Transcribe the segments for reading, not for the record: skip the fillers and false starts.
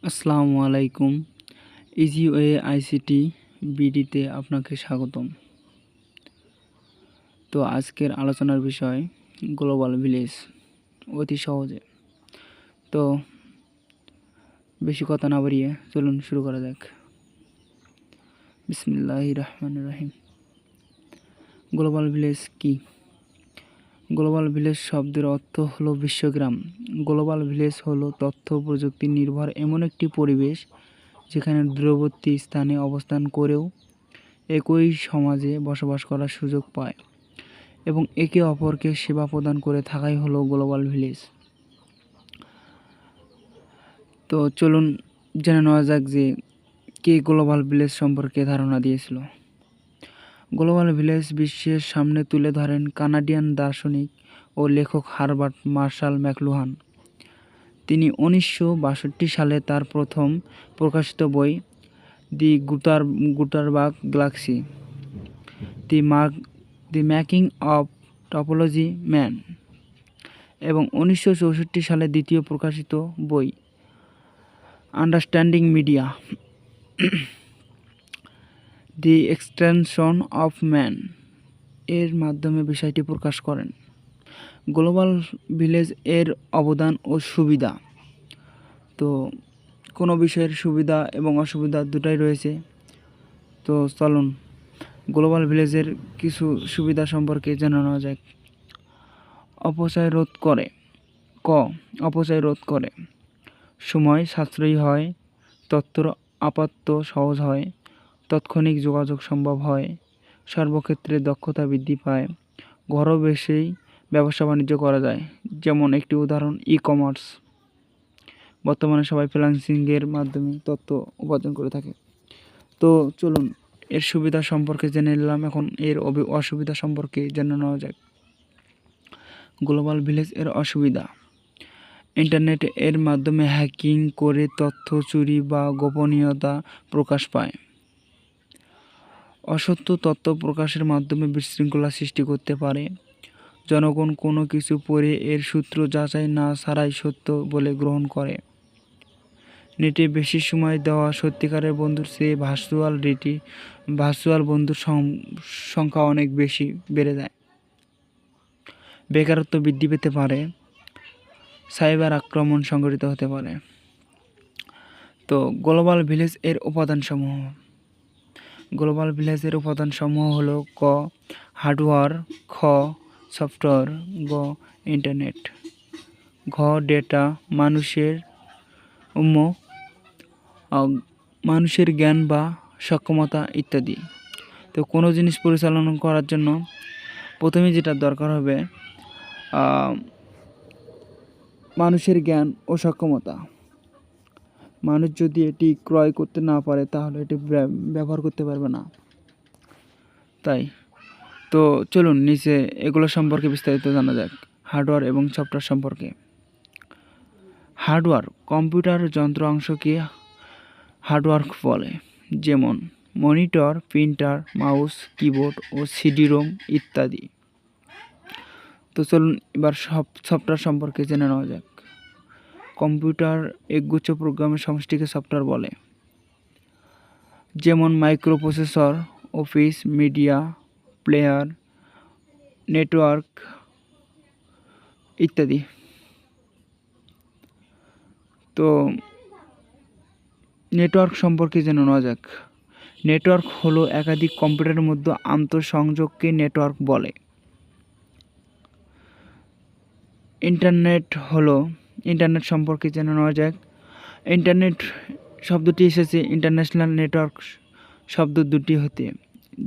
আসসালামু আলাইকুম। ইজিওয়ে আইসিটি বিডিতে আপনাকে স্বাগতম। তো আজকের আলোচনার বিষয় গ্লোবাল ভিলেজ, অতি সহজে। তো বেশি কথা না বাড়িয়ে চলুন শুরু করা যাক। বিসমিল্লাহির রহমানির রহিম। গ্লোবাল ভিলেজ কি? গ্লোবাল ভিলেজ শব্দের অর্থ হলো বিশ্বগ্রাম। গ্লোবাল ভিলেজ হলো তথ্য প্রযুক্তি নির্ভর এমন একটি পরিবেশ যেখানে দূরবর্তী স্থানে অবস্থান করেও একই সমাজে বসবাস করার সুযোগ পায় এবং একে অপরকে সেবা প্রদান করে থাকাই হলো গ্লোবাল ভিলেজ। তো চলুন জেনে নেওয়া যাক যে কে গ্লোবাল ভিলেজ সম্পর্কে ধারণা দিয়েছিল। গ্লোবাল ভিলেজ বিশ্বের সামনে তুলে ধরেন কানাডিয়ান দার্শনিক ও লেখক হারবার্ট মার্শাল ম্যাকলুহান। তিনি 1962 সালে তার প্রথম প্রকাশিত বই the Gutenberg galaxy, the making of topology man এবং 1964 সালে দ্বিতীয় প্রকাশিত বই understanding media, the extension of man এর মাধ্যমে বিষয়টি প্রকাশ করেন। গ্লোবাল ভিলেজ এর অবদান ও সুবিধা। তো কোনো বিষয়ের সুবিধা এবং অসুবিধা দুটাই রয়েছে। তো চলুন গ্লোবাল ভিলেজের কিছু সুবিধা সম্পর্কে জেনে নেওয়া যাক। অপচয় রোধ করে, সময় সাশ্রয়ী হয়, তথ্যর আপাত্ত সহজ হয়, তাৎক্ষণিক যোগাযোগ সম্ভব হয়, সর্বক্ষেত্রে দক্ষতা বৃদ্ধি পায়, ঘরও বেশি ব্যবসা বাণিজ্য করা যায়। যেমন একটি উদাহরণ ই-কমার্স। বর্তমানে সবাই ফ্রিল্যান্সিংয়ের মাধ্যমে তথ্য উপার্জন করে থাকে। তো চলুন এর সুবিধা সম্পর্কে জেনে নিলাম, এখন এর অসুবিধা সম্পর্কে জেনে নেওয়া যাক। গ্লোবাল ভিলেজ এর অসুবিধা: ইন্টারনেট এর মাধ্যমে হ্যাকিং করে তথ্য চুরি বা গোপনীয়তা প্রকাশ পায়। অসত্য তথ্য প্রকাশের মাধ্যমে বিশৃঙ্খলা সৃষ্টি করতে পারে। জনগণ কোনো কিছু পড়ে এর সূত্র যাচাই না ছাড়াই সত্য বলে গ্রহণ করে। নেটে বেশি সময় দেওয়া সত্যিকারের বন্ধুর চেয়ে ভার্চুয়াল বন্ধুর সংখ্যা অনেক বেশি বেড়ে যায়। বেকারত্ব বৃদ্ধি পেতে পারে, সাইবার আক্রমণ সংঘটিত হতে পারে। তো গ্লোবাল ভিলেজ এর উপাদানসমূহ। গ্লোবাল ভিলেজের উপাদানসমূহ হলো ক হার্ডওয়্যার, খ সফটওয়্যার, গ ইন্টারনেট, ঘ ডেটা, মানুষের জ্ঞান বা সক্ষমতা ইত্যাদি। তো কোনো জিনিস পরিচালনা করার জন্য প্রথমে যেটা দরকার হবে মানুষের জ্ঞান ও সক্ষমতা। মানুষ যদি এটি ক্রয় করতে না পারে তাহলে এটি ব্যবহার করতে পারবে না। তাই তো চলুন নিচে এগুলো সম্পর্কে বিস্তারিত জানা যাক। হার্ডওয়্যার এবং সফটওয়্যার সম্পর্কে। হার্ডওয়্যার কম্পিউটার যন্ত্রাংশকে হার্ডওয়্যার বলে, যেমন মনিটর, প্রিন্টার, মাউস, কিবোর্ড ও সিডি-রোম ইত্যাদি। তো চলুন এবার সফটওয়্যার সম্পর্কে জেনে নেওয়া যাক। কম্পিউটার একগুচ্ছ প্রোগ্রামের সমষ্টিকে সফটওয়্যার বলে, যেমন microprocessor, office, media player, network ইত্যাদি। তো নেটওয়ার্ক সম্পর্কে জেনে নেওয়া যাক। নেটওয়ার্ক হলো একাধিক কম্পিউটারের মধ্যে আন্তঃসংযোগকে নেটওয়ার্ক বলে। ইন্টারনেট সম্পর্কে জেনে নেওয়া যাক। ইন্টারনেট শব্দটি এসেছে ইন্টারন্যাশনাল নেটওয়ার্ক শব্দ দুটি হতে,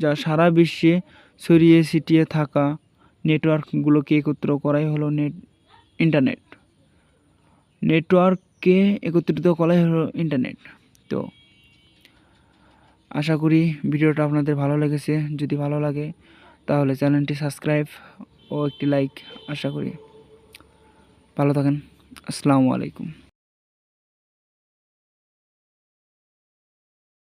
যা সারা বিশ্বে ছড়িয়ে ছিটিয়ে থাকা নেটওয়ার্কগুলোকে একত্র করাই হলো ইন্টারনেট। নেটওয়ার্ককে একত্রিত করাই হলো ইন্টারনেট। তো আশা করি ভিডিওটা আপনাদের ভালো লেগেছে। যদি ভালো লাগে তাহলে চ্যানেলটি সাবস্ক্রাইব ও একটি লাইক আশা করি। ভালো থাকেন। আসসালামু আলাইকুম।